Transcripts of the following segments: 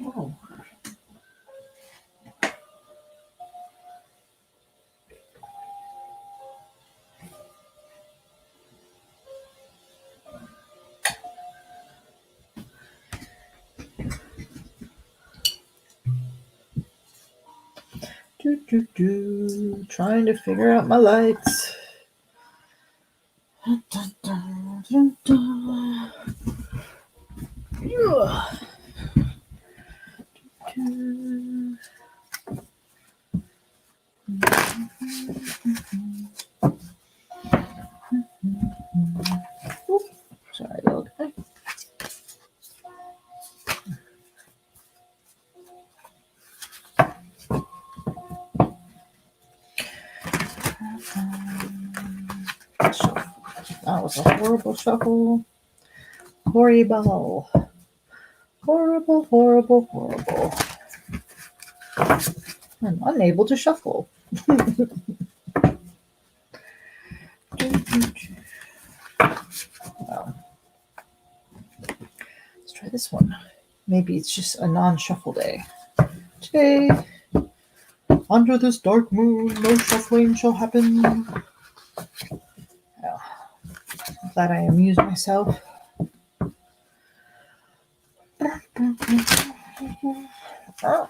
Oh. Trying to figure out my lights. Sorry, little guy. That was a horrible shuffle. Horrible. Horrible, horrible, horrible. I'm unable to shuffle. Well, let's try this one. Maybe it's just a non-shuffle day. Today, under this dark moon, no shuffling shall happen. Well, I'm glad I amused myself. Oh.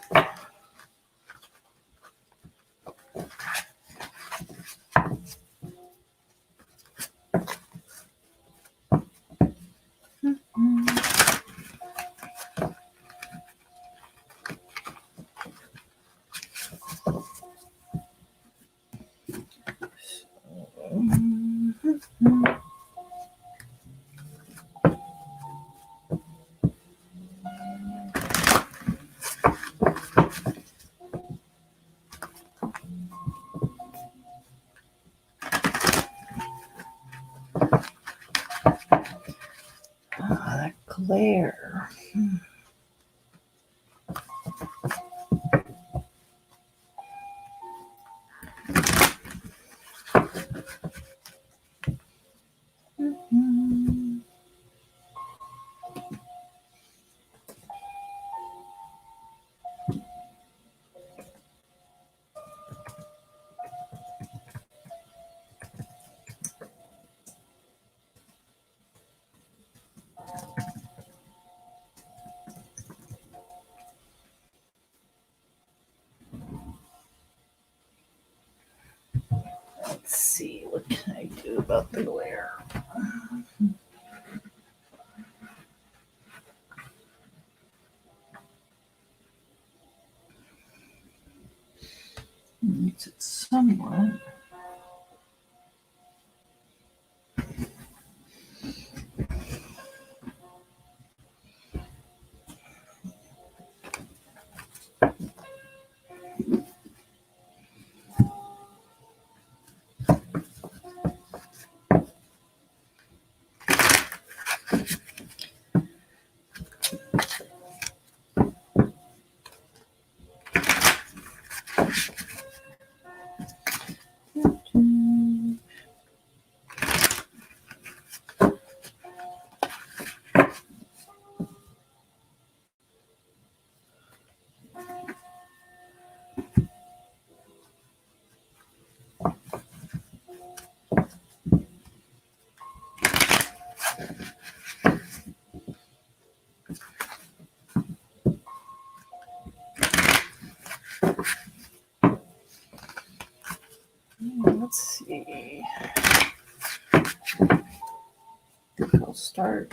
That glare. Let's see, what can I do about the glare? Makes it somewhat. let's see. We'll start.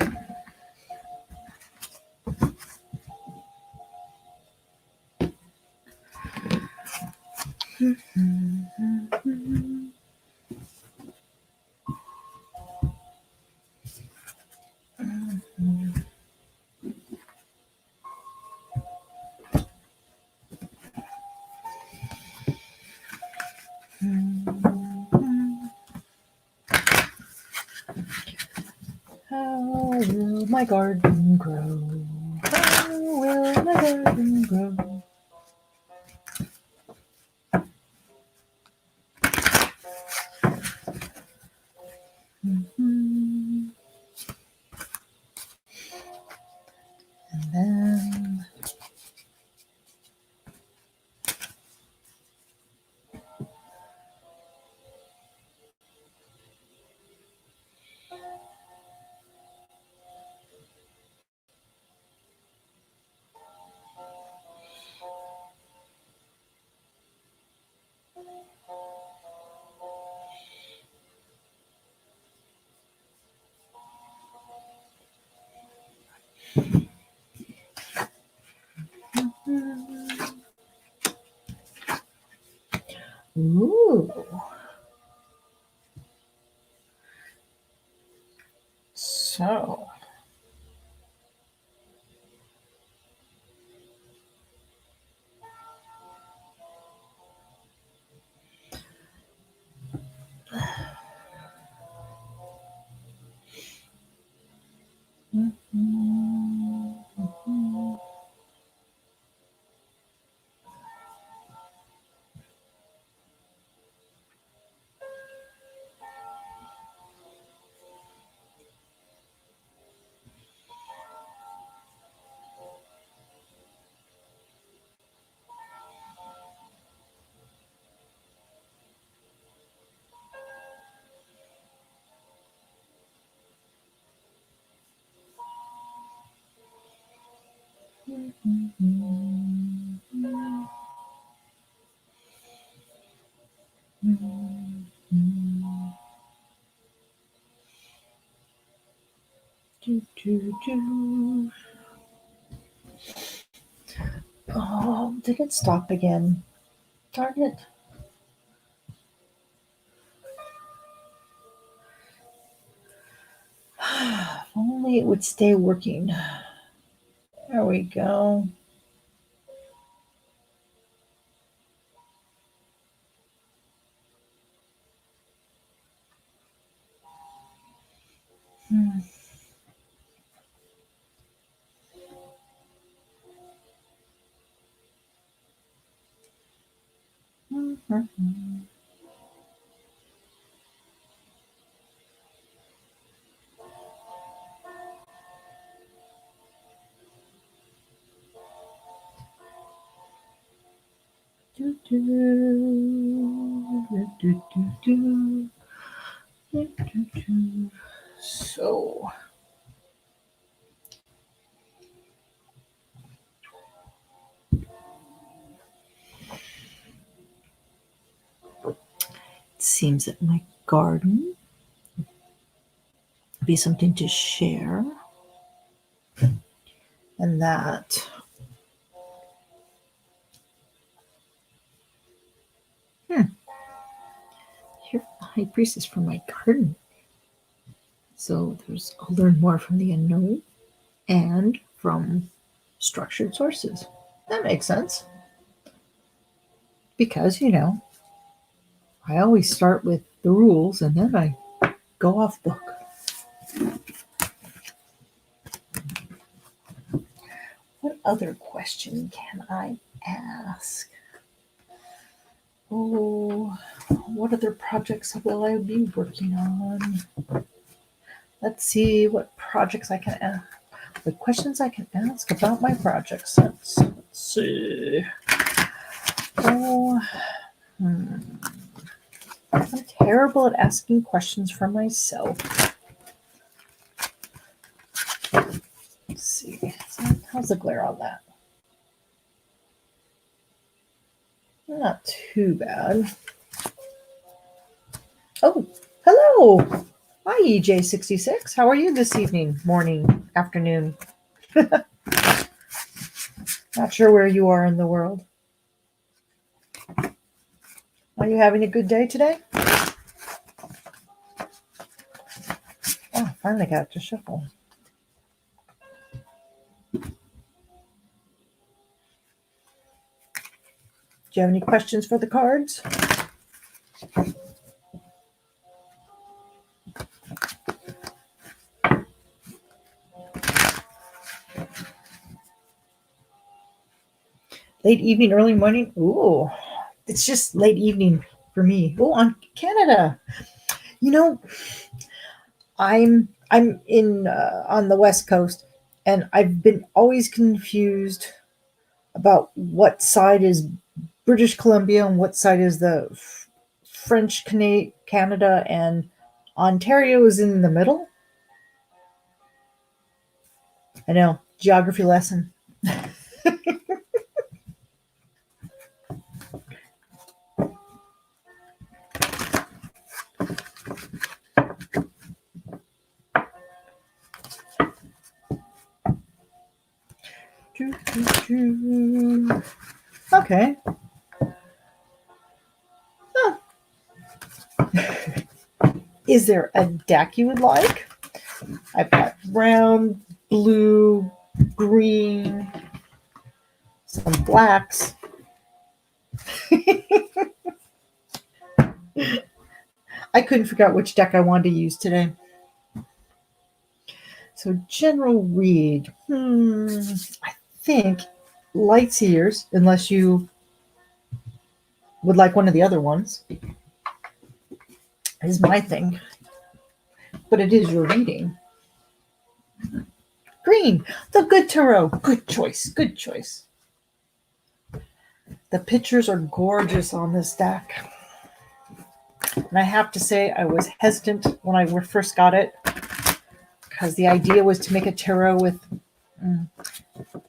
How will my garden grow? How will my garden grow? And then ooh. So oh, did it stop again? Darn it. If only it would stay working. There we go. So it seems that my garden would be something to share, and that you're the high priestess from my garden. So I'll learn more from the unknown and from structured sources. That makes sense. Because, I always start with the rules and then I go off book. What other question can I ask? Oh, what other projects will I be working on? Let's see what projects I can ask. The questions I can ask about my projects. Let's see. Oh, I'm terrible at asking questions for myself. Let's see. How's the glare on that? Not too bad. Oh, hello. Hi, EJ66. How are you this evening, morning, afternoon? Not sure where you are in the world. Are you having a good day today? Oh, finally got to shuffle. Do you have any questions for the cards? Late evening, early morning? Ooh, it's just late evening for me. Oh, on Canada. You know, I'm in on the West Coast, and I've been always confused about what side is British Columbia and what side is the French Canada, and Ontario is in the middle. I know, geography lesson. Okay. Huh. Is there a deck you would like? I've got brown, blue, green, some blacks. I couldn't figure out which deck I wanted to use today. So general read. I think light seers, unless you would like one of the other ones, is my thing. But it is your reading. Green, the good tarot. Good choice. Good choice. The pictures are gorgeous on this deck. And I have to say, I was hesitant when I first got it because the idea was to make a tarot with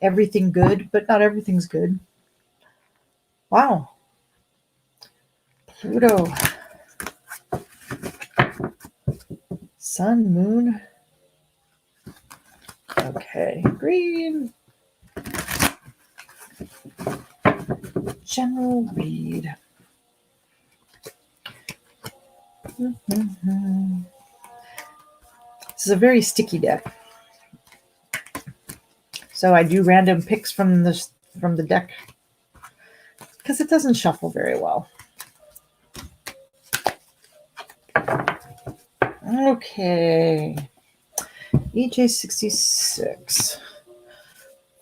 everything good, but not everything's good. Wow. Pluto. Sun, moon. Okay. Green. General read. This is a very sticky deck. So I do random picks from the deck because it doesn't shuffle very well. Okay. EJ66.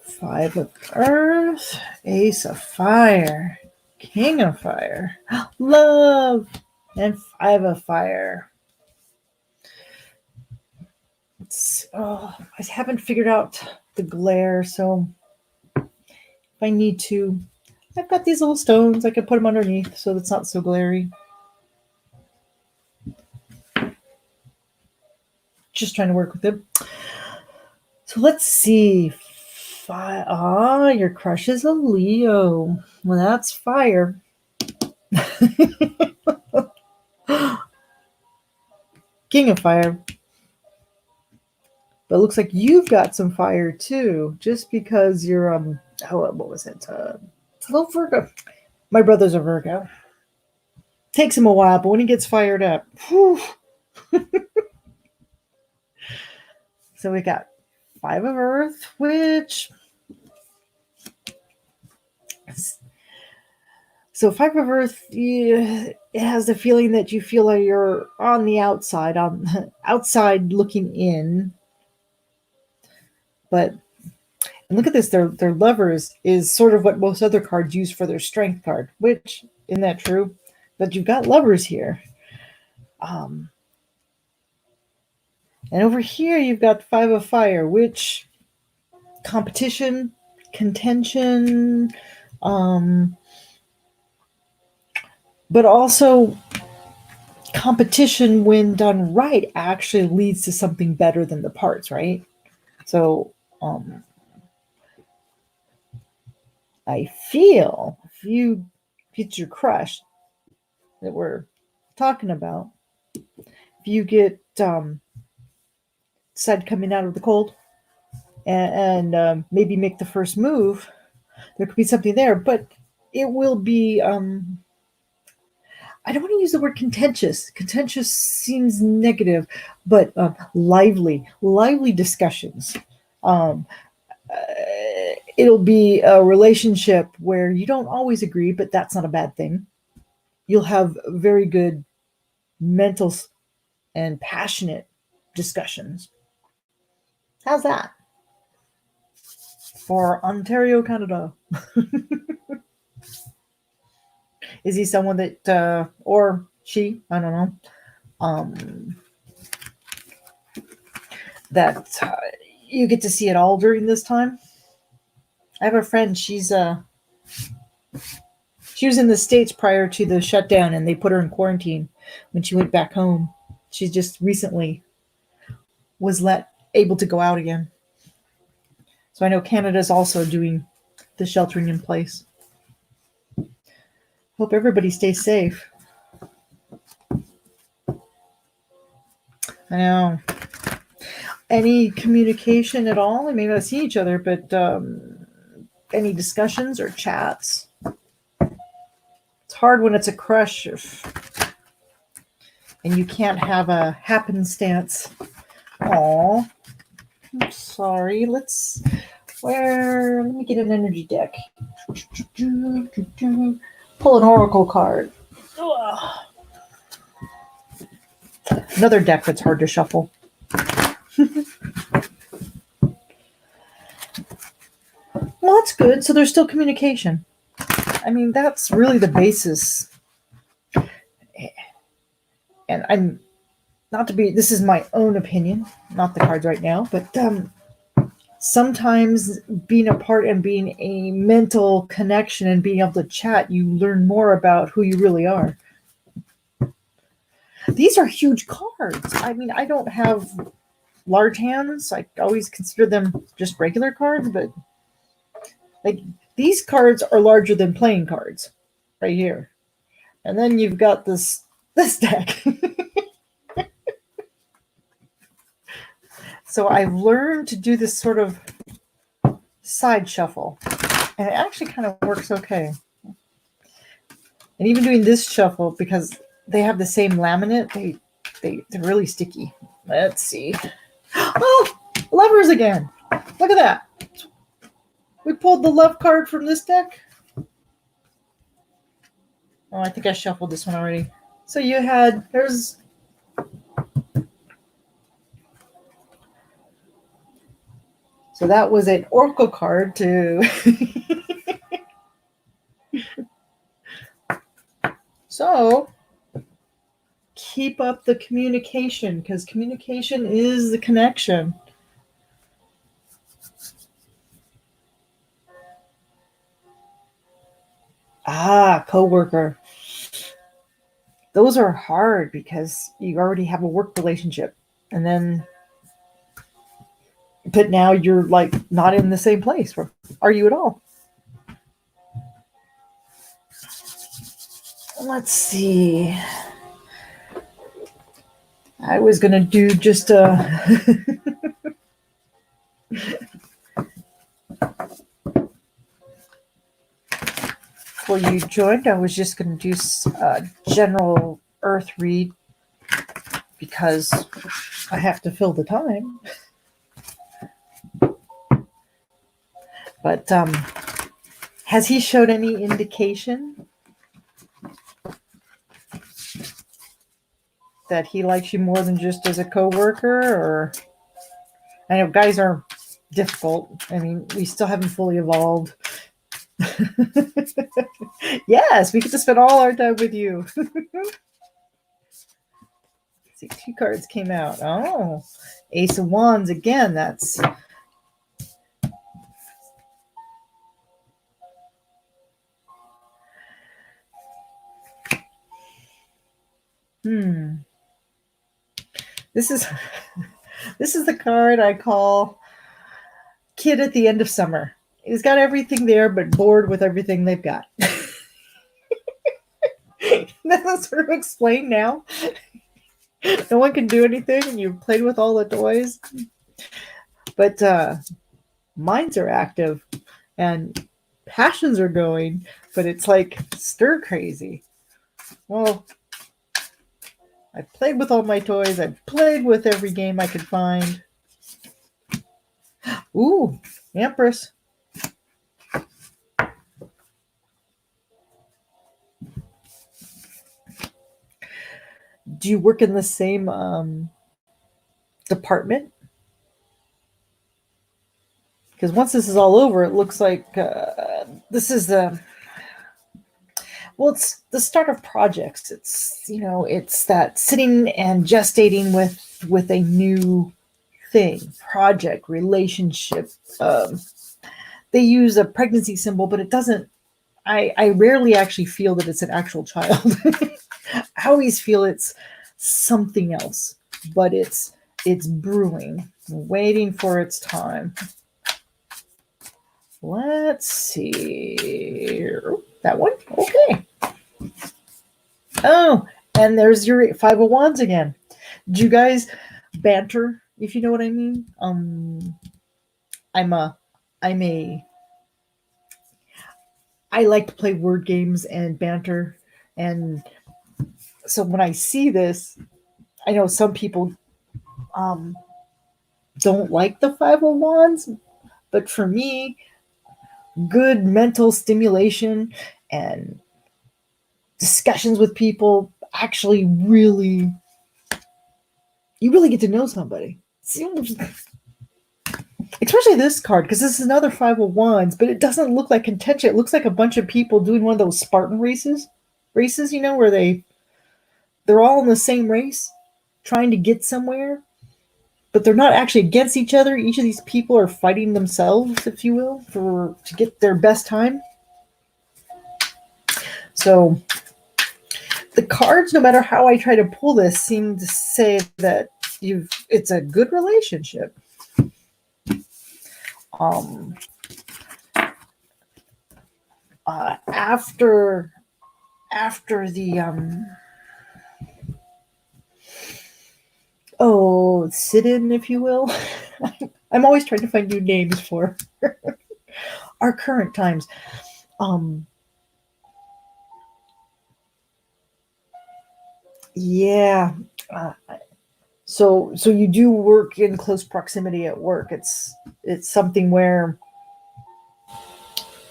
5 of Earth, Ace of Fire, King of Fire, Love, and 5 of Fire. I haven't figured out the glare, so if I need to, I've got these little stones. I can put them underneath so it's not so glary. Just trying to work with it. So let's see. Your crush is a Leo. Well, that's fire. King of Fire. But it looks like you've got some fire too, just because you're what was it? Little Virgo. My brother's a Virgo. Takes him a while, but when he gets fired up, whew. So we got 5 of Earth, which so 5 of Earth, it has the feeling that you feel like you're on the outside, on outside looking in. But look at this, their lovers is sort of what most other cards use for their strength card, which isn't that true? But you've got lovers here. And over here you've got 5 of Fire, which competition, contention, but also competition when done right actually leads to something better than the parts, right? So I feel if it's your crush that we're talking about, if you get decide coming out of the cold and maybe make the first move, there could be something there, but it will be I don't want to use the word contentious. Contentious seems negative, but lively discussions. Um, it'll be a relationship where you don't always agree, but that's not a bad thing. You'll have very good mental and passionate discussions. How's that for Ontario, Canada? Is he someone that, or she, I don't know, that you get to see it all during this time? I have a friend, she was in the States prior to the shutdown and they put her in quarantine when she went back home. She just recently was able to go out again. So I know Canada's also doing the sheltering in place. Hope everybody stays safe. I know. Any communication at all? I may not see each other, but any discussions or chats? It's hard when it's a crush and you can't have a happenstance. Aw, I'm sorry. Let me get an energy deck. Pull an oracle card. Ugh. Another deck that's hard to shuffle. Well, that's good. So there's still communication. I mean, that's really the basis. And I'm not to be, this is my own opinion, not the cards right now, but sometimes being apart and being a mental connection and being able to chat, you learn more about who you really are. These are huge cards. I mean, I don't have large hands. I always consider them just regular cards, but like these cards are larger than playing cards right here. And then you've got this deck. So I've learned to do this sort of side shuffle, and it actually kind of works okay. And even doing this shuffle, because they have the same laminate, they're really sticky. Let's see. Oh, lovers again. Look at that. We pulled the love card from this deck. Oh, I think I shuffled this one already. So you had, so that was an oracle card to so keep up the communication, because communication is the connection. Coworker. Those are hard because you already have a work relationship, and then but now you're like not in the same place. Are you at all? Let's see. I was going to do just before you joined, I was just going to do a general earth read because I have to fill the time. But has he showed any indication that he likes you more than just as a coworker? Or I know guys are difficult. I mean, we still haven't fully evolved. Yes, we get to spend all our time with you. See, 2 cards came out. Oh, Ace of Wands again. That's This is the card I call kid at the end of summer. He's got everything there, but bored with everything they've got. That's sort of explained now. No one can do anything, and you've played with all the toys. But minds are active, and passions are going, but it's like stir crazy. Well, I've played with all my toys. I've played with every game I could find. Ooh, Empress. Do you work in the same department? Because once this is all over, it looks like this is the well, it's the start of projects. It's it's that sitting and gestating with a new thing, project, relationship. They use a pregnancy symbol, but it doesn't. I rarely actually feel that it's an actual child. I always feel it's something else, but it's brewing, waiting for its time. Let's see. That one? Okay. Oh, and there's your 501s again. Do you guys banter, if you know what I mean? I'm a I like to play word games and banter, and so when I see this, I know some people um don't like the 501s, but for me, good mental stimulation and discussions with people actually really you really get to know somebody. Especially this card, because this is another 501s, but it doesn't look like contention. It looks like a bunch of people doing one of those Spartan races, where they're all in the same race, trying to get somewhere, but they're not actually against each other. Each of these people are fighting themselves, if you will, to get their best time. So the cards, no matter how I try to pull this, seem to say that it's a good relationship. After the sit in, if you will. I'm always trying to find new names for our current times. Yeah. So you do work in close proximity at work. It's something where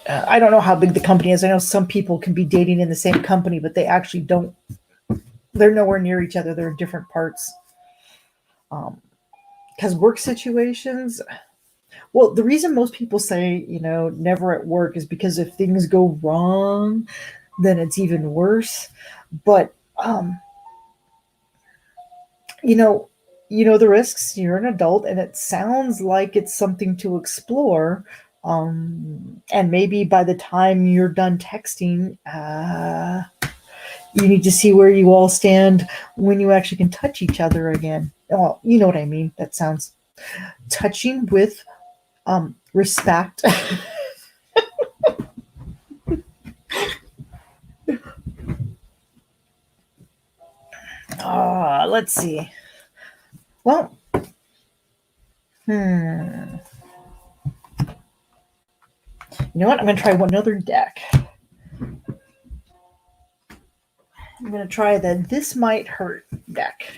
I don't know how big the company is. I know some people can be dating in the same company, but they actually don't. They're nowhere near each other. They're in different parts. Because work situations. Well, the reason most people say never at work is because if things go wrong, then it's even worse. But you know the risks. You're an adult, and it sounds like it's something to explore. And maybe by the time you're done texting, you need to see where you all stand when you actually can touch each other again. Well, you know what I mean. That sounds touching with respect. Let's see. Well, you know what? I'm going to try one other deck. I'm going to try the This Might Hurt deck.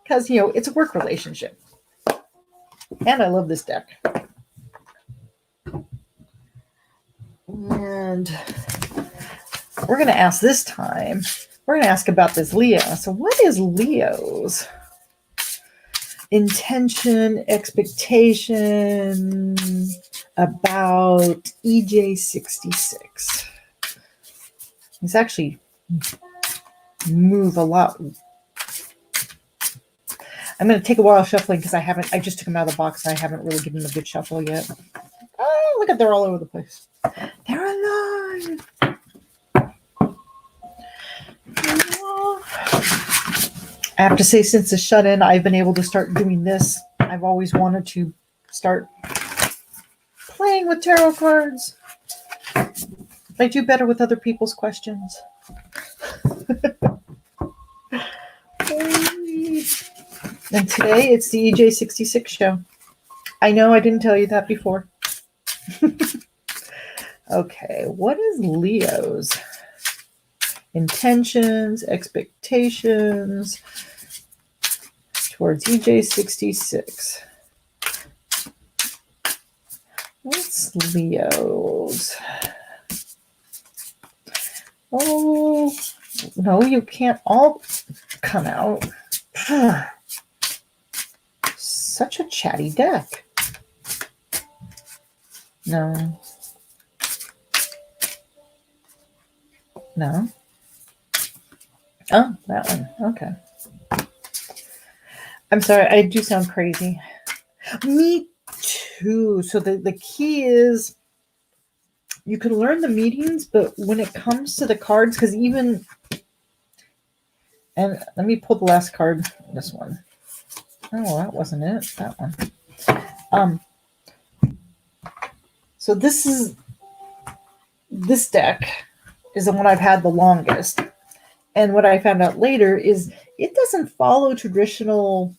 Because, it's a work relationship. And I love this deck. And we're going to ask this time, we're going to ask about this Leo. So what is Leo's intention, expectation about EJ66? He's actually move a lot. I'm going to take a while shuffling because I just took him out of the box and I haven't really given him a good shuffle yet. Oh, look at, they're all over the place. They're alive. I have to say, since the shut-in, I've been able to start doing this. I've always wanted to start playing with tarot cards. I do better with other people's questions. And today it's the EJ66 show. I know I didn't tell you that before. Okay, what is Leo's intentions, expectations towards EJ66? What's Leo's? Oh, no, you can't all come out. Such a chatty deck. No. No. Oh, that one. Okay. I'm sorry, I do sound crazy. Me too. So the key is you can learn the meanings, but when it comes to the cards, because even, and let me pull the last card, this one. Oh, that wasn't it. That one. So this deck is the one I've had the longest. And what I found out later is it doesn't follow traditional.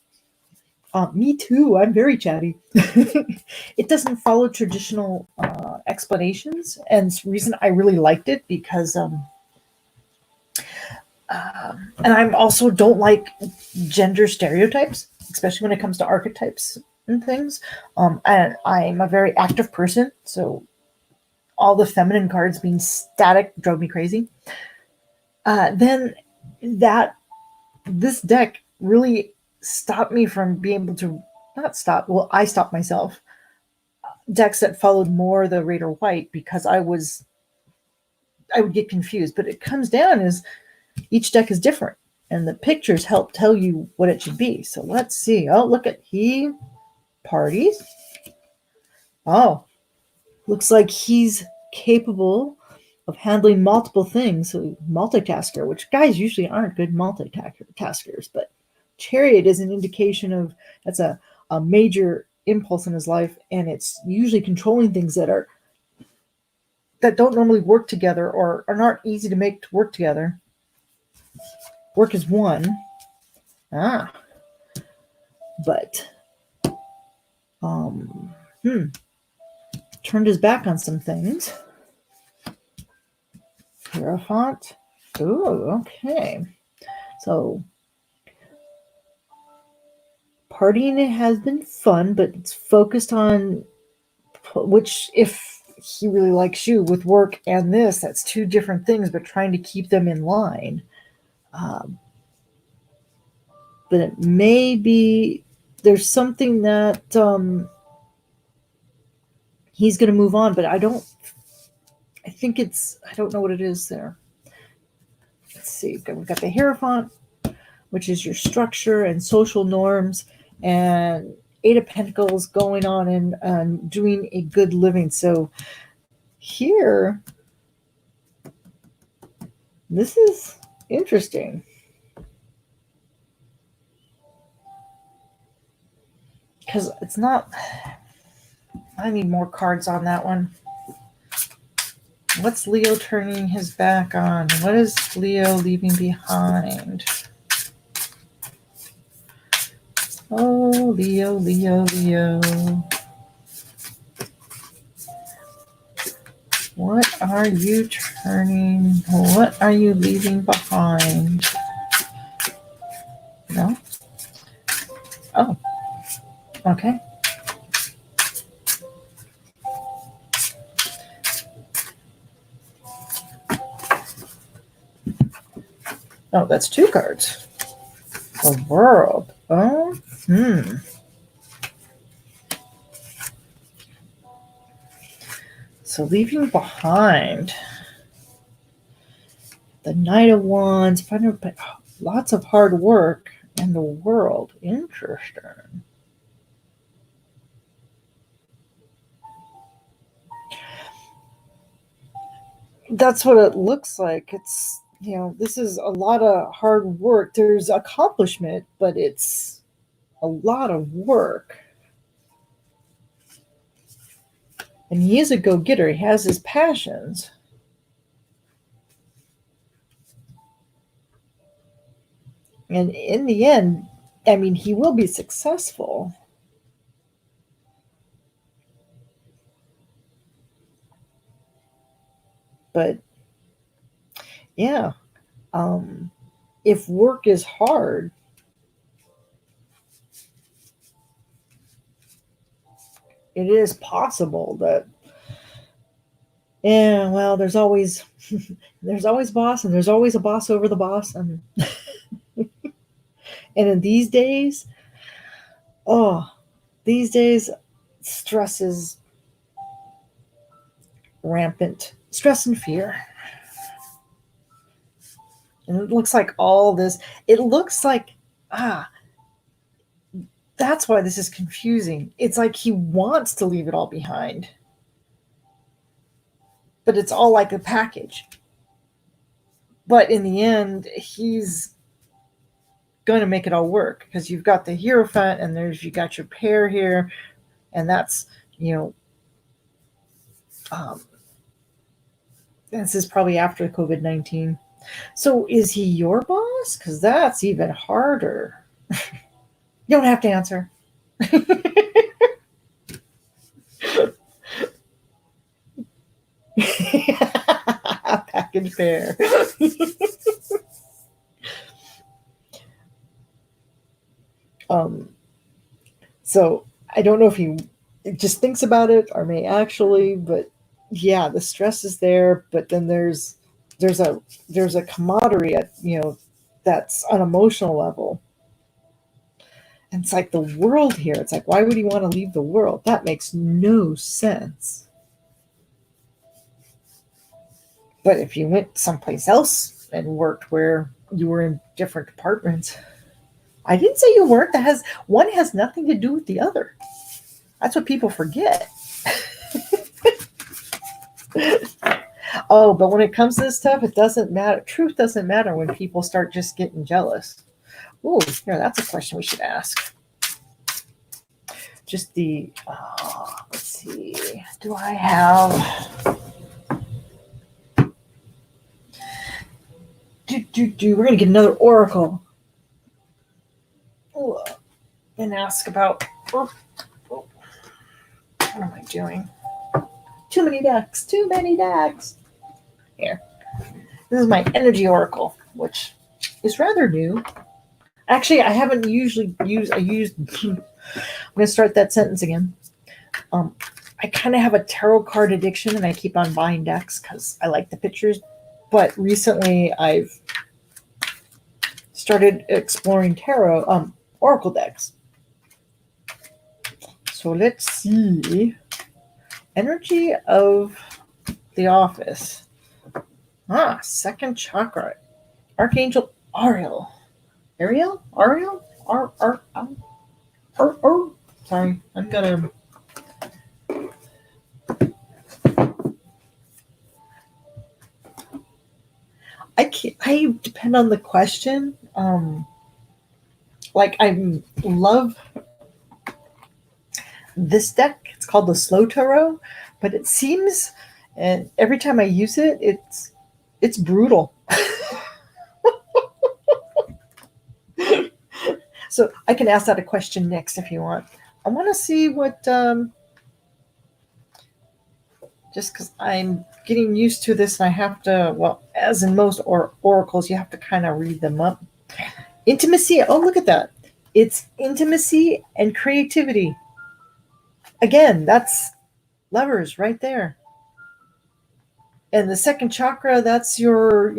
Me too. I'm very chatty. It doesn't follow traditional explanations, and the reason I really liked it because, and I also don't like gender stereotypes, especially when it comes to archetypes and things. And I'm a very active person, so all the feminine cards being static drove me crazy. Then this deck really stopped me from being able to not stop. Well, I stopped myself. Decks that followed more the red or white because I would get confused. But it comes down as each deck is different, and the pictures help tell you what it should be. So let's see. Oh, look at he parties. Oh, looks like he's capable of handling multiple things. So multitasker, which guys usually aren't good multitaskers, but Chariot is an indication of that's a major impulse in his life, and it's usually controlling things that don't normally work together or are not easy to make to work together. Work is one. But turned his back on some things. Hierophant. Oh, okay. So partying has been fun, but it's focused on which, if he really likes you with work and this, that's two different things, but trying to keep them in line. But it may be there's something that he's going to move on, but I don't know what it is there. Let's see. We've got the Hierophant, which is your structure and social norms, and Eight of Pentacles going on and doing a good living. So here, this is interesting. Because it's not, I need more cards on that one. What's Leo turning his back on? What is Leo leaving behind? Oh, Leo, Leo, Leo. What are you turning? What are you leaving behind? No? Oh. Okay. Oh, that's two cards. The World. Oh, So leaving behind the Knight of Wands, lots of hard work, and the World. Interesting. That's what it looks like. It's, this is a lot of hard work. There's accomplishment, but it's a lot of work. And he is a go-getter. He has his passions. And in the end, I mean, he will be successful. But yeah, if work is hard, it is possible that, yeah, well, there's always there's always boss, and there's always a boss over the boss, and in these days, oh, these days, stress is rampant. Stress and fear. And it looks like all this, it looks like, that's why this is confusing. It's like he wants to leave it all behind, but it's all like a package. But in the end, he's going to make it all work, because you've got the Hierophant, and you got your pair here, and that's, this is probably after COVID-19. So is he your boss? Because that's even harder. You don't have to answer. Package pair. So I don't know if he just thinks about it or may actually, but yeah, the stress is there. But then there's a camaraderie at, that's on emotional level. And it's like the world here. It's like, why would he want to leave the world? That makes no sense. But if you went someplace else and worked where you were in different departments, I didn't say you weren't. One has nothing to do with the other. That's what people forget. Oh, but when it comes to this stuff, it doesn't matter. Truth doesn't matter when people start just getting jealous. Oh, here, that's a question we should ask. Just let's see. Do I have... We're going to get another oracle. Ooh, and ask about... What am I doing? Too many decks. Here. This is my energy oracle, which is rather new. Actually, I haven't usually used... I'm going to start that sentence again. I kind of have a tarot card addiction, and I keep on buying decks because I like the pictures. But recently, I've started exploring tarot oracle decks. So let's see. Energy of the office. Second chakra. Archangel Ariel. Ariel? Sorry, I've got to... I depend on the question. Like, I love this deck. It's called the Slow Tarot, but it seems, and every time I use it, it's brutal. So I can ask that a question next if you want. I want to see what, just because I'm getting used to this, and I have to, well, as in most oracles, you have to kind of read them up. Intimacy. Oh, look at that. It's intimacy and creativity. Again, that's lovers right there. And the second chakra, that's your,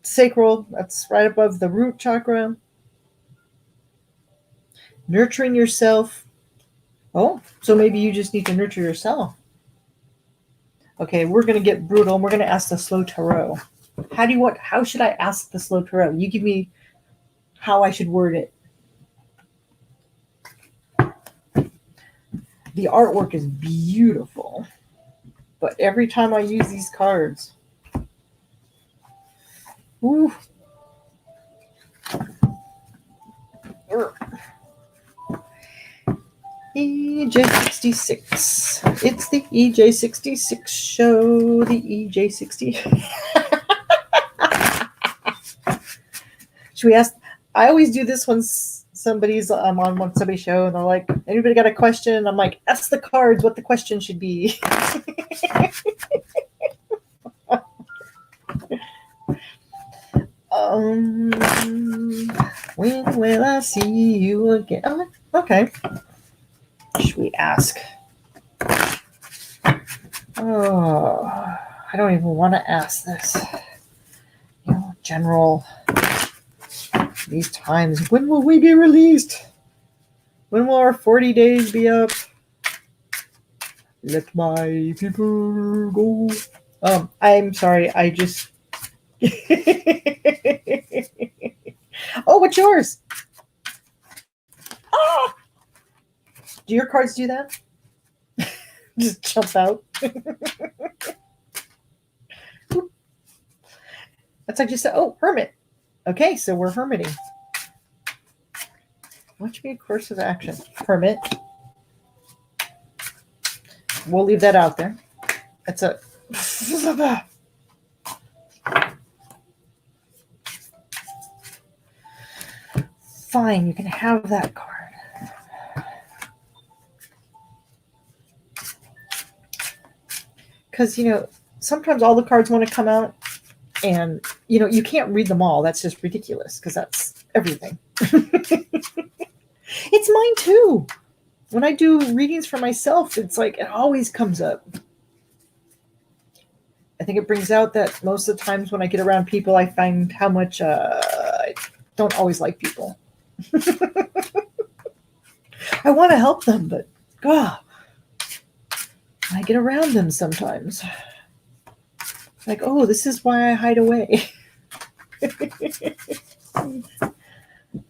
sacral. That's right above the root chakra. Nurturing yourself. Oh, so maybe you just need to nurture yourself. Okay, we're going to get brutal, and we're going to ask the Slow Tarot. How should I ask the Slow Tarot? You give me how I should word it. The artwork is beautiful, but every time I use these cards, woo. EJ66. It's the EJ66 show. The EJ60. Should we ask? I always do this when somebody's on somebody's show and they're like, anybody got a question? I'm like, ask the cards what the question should be. When will I see you again? Oh, okay. Should we ask? Oh, I don't even want to ask this. General, these times, when will we be released? When will our 40 days be up? Let my people go. I'm sorry, I just... Oh, what's yours? Oh! Do your cards do that? Just jump out. That's like just said, oh, hermit. Okay, so we're hermiting. Watch me a course of action. Hermit. We'll leave that out there. That's a... Fine, you can have that card. Because, sometimes all the cards want to come out and, you can't read them all. That's just ridiculous because that's everything. It's mine too. When I do readings for myself, it's like it always comes up. I think it brings out that most of the times when I get around people, I find how much I don't always like people. I want to help them, but God, I get around them sometimes. Like, oh, this is why I hide away.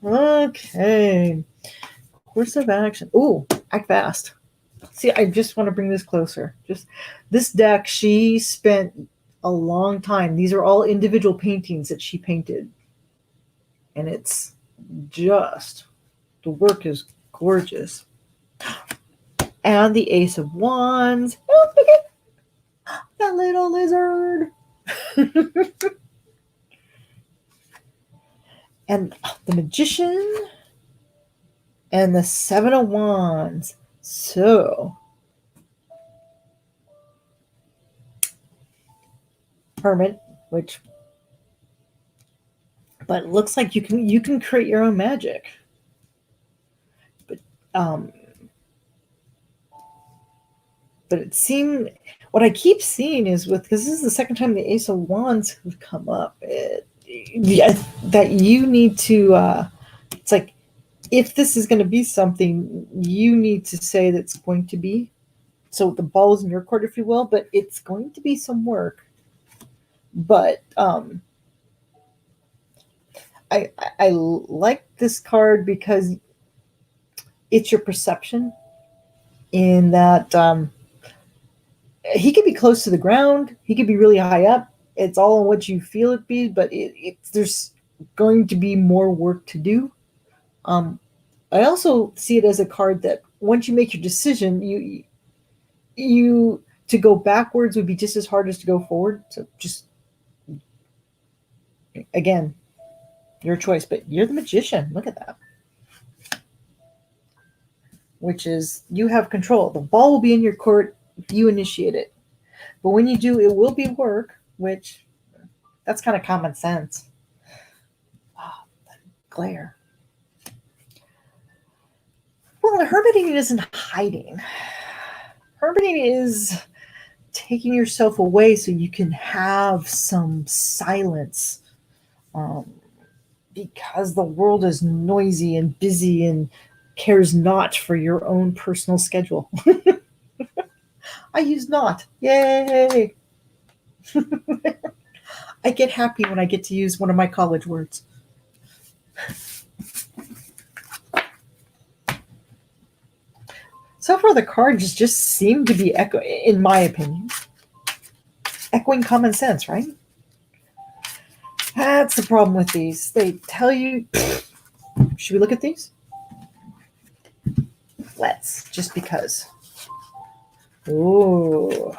Okay. Course of action. Ooh, act fast. See, I just want to bring this closer. Just this deck, she spent a long time. These are all individual paintings that she painted. And it's just, the work is gorgeous. And the Ace of Wands. Oh, look at that little lizard. And the Magician. And the Seven of Wands. So, Hermit, but it looks like you can create your own magic. But it seemed, what I keep seeing is because this is the second time the Ace of Wands have come up, that you need to, it's like, if this is going to be something, you need to say that's going to be. So the ball is in your court, if you will, but it's going to be some work. But I like this card because it's your perception in that he could be close to the ground. He could be really high up. It's all on what you feel it be, but there's going to be more work to do. I also see it as a card that once you make your decision, you to go backwards would be just as hard as to go forward. So just, again, your choice, but you're the Magician. Look at that. Which is, you have control. The ball will be in your court if you initiate it. But when you do, it will be work, which that's kind of common sense. Wow, that glare. Well, hermiting isn't hiding. Hermiting is taking yourself away so you can have some silence. Because the world is noisy and busy and cares not for your own personal schedule. I use not. Yay! I get happy when I get to use one of my college words. So far, the cards just seem to be in my opinion, echoing common sense, right? That's the problem with these. They tell you, should we look at these? Let's, just because. Oh,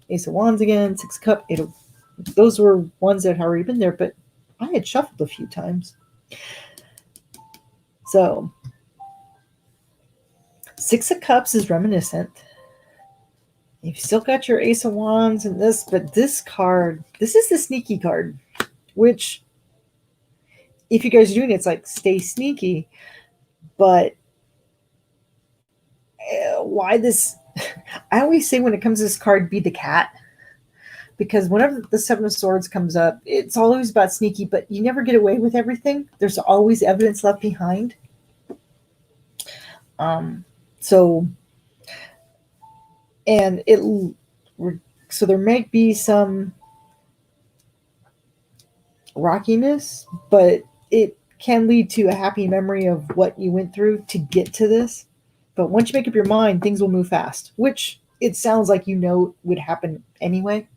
Ace of Wands again, Six of Cups, Eight of... Those were ones that had already been there, but I had shuffled a few times. So, Six of Cups is reminiscent. You've still got your Ace of Wands and this, but this card, this is the sneaky card, which, if you guys are doing it, it's like stay sneaky. But why this? I always say when it comes to this card, be the cat. Because whenever the Seven of Swords comes up, it's always about sneaky, but you never get away with everything. There's always evidence left behind. So there might be some rockiness, but it can lead to a happy memory of what you went through to get to this. But once you make up your mind, things will move fast, which it sounds like you know would happen anyway.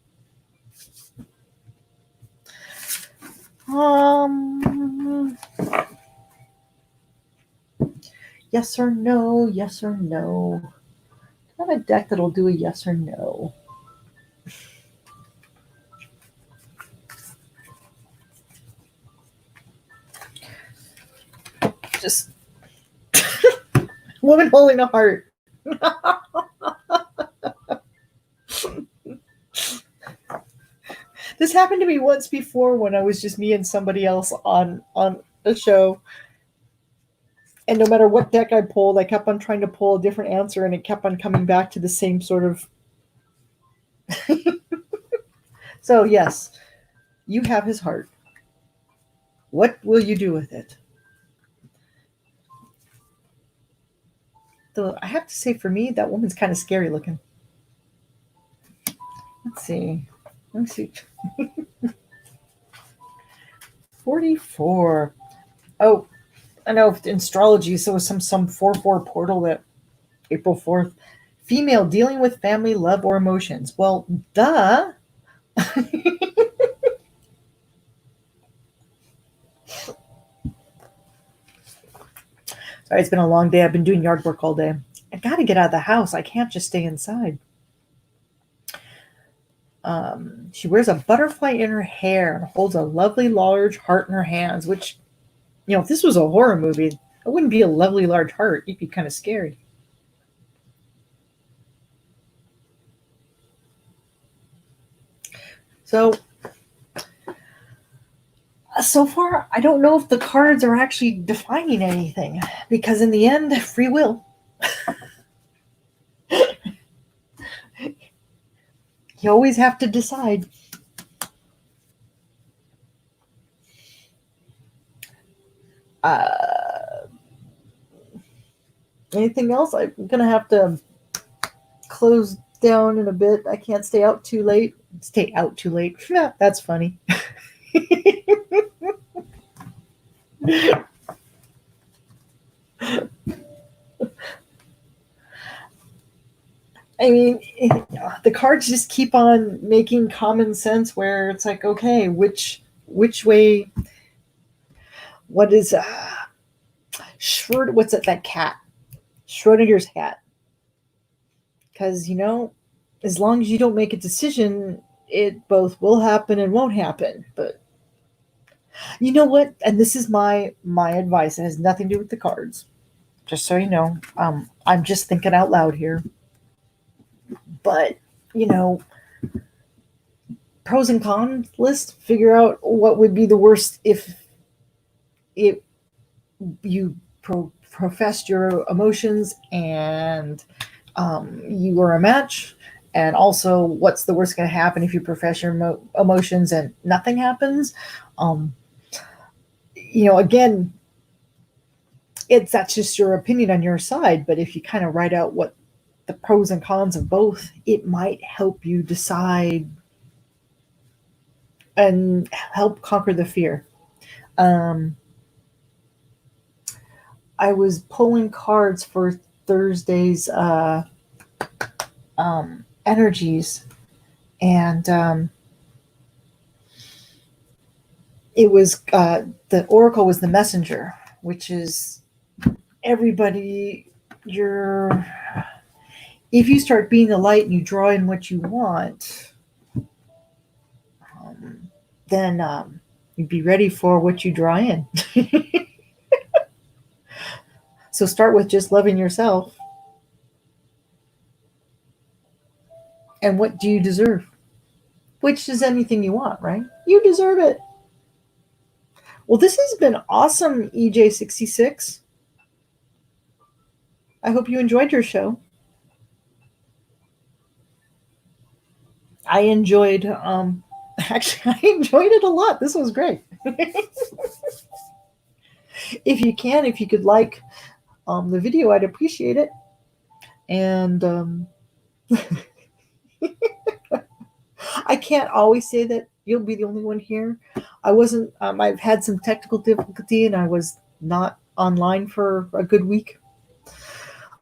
Yes or no, yes or no. I have a deck that'll do a yes or no. Just woman holding a heart. This happened to me once before when I was just me and somebody else on a show. And no matter what deck I pulled, I kept on trying to pull a different answer, and it kept on coming back to the same sort of. So, yes, you have his heart. What will you do with it? Though I have to say, for me, that woman's kind of scary looking. Let's see. Let me see. 44. Oh, I know in astrology, so was some 4/4 portal that April 4th. Female dealing with family, love, or emotions. Well, duh. Sorry, it's been a long day. I've been doing yard work all day. I got to get out of the house. I can't just stay inside. She wears a butterfly in her hair and holds a lovely large heart in her hands, which, if this was a horror movie, it wouldn't be a lovely large heart. It'd be kind of scary. So far, I don't know if the cards are actually defining anything, because in the end, free will. You always have to decide. Anything else? I'm going to have to close down in a bit. I can't stay out too late. Stay out too late. That's funny. I mean, the cards just keep on making common sense where it's like, okay, which way, what is, what's it, that cat? Schrodinger's cat. Because, as long as you don't make a decision, it both will happen and won't happen. But you know what? And this is my advice. It has nothing to do with the cards. Just so you know, I'm just thinking out loud here. But, pros and cons list, figure out what would be the worst if you professed your emotions and you were a match, and also what's the worst going to happen if you profess your emotions and nothing happens. Again, that's just your opinion on your side, but if you kind of write out what the pros and cons of both, it might help you decide and help conquer the fear. I was pulling cards for Thursday's energies, and it was the oracle was the messenger, which is everybody. If you start being the light and you draw in what you want, then you'd be ready for what you draw in. So start with just loving yourself. And what do you deserve? Which is anything you want, right? You deserve it. Well, this has been awesome, EJ66. I hope you enjoyed your show. I enjoyed, actually, I enjoyed it a lot. This was great. If you could like the video, I'd appreciate it. And I can't always say that you'll be the only one here. I wasn't, I've had some technical difficulty and I was not online for a good week.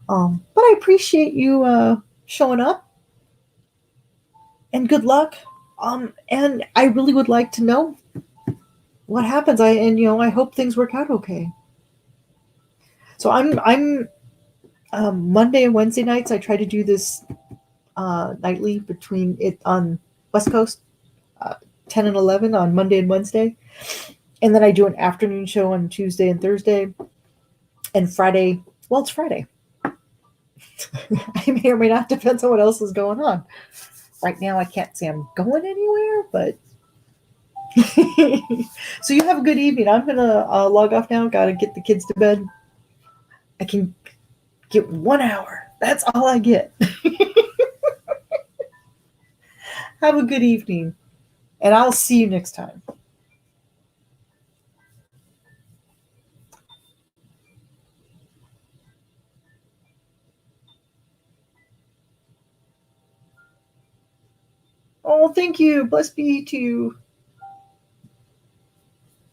But I appreciate you showing up and good luck. And I really would like to know what happens. I hope things work out okay. So I'm Monday and Wednesday nights. I try to do this nightly between it on West Coast, 10 and 11 on Monday and Wednesday. And then I do an afternoon show on Tuesday and Thursday. And Friday, well, it's Friday. I may or may not, depends on what else is going on. Right now, I can't say I'm going anywhere, but. So you have a good evening. I'm going to log off now. Got to get the kids to bed. I can get 1 hour. That's all I get. Have a good evening. And I'll see you next time. Oh, thank you. Bless be to you.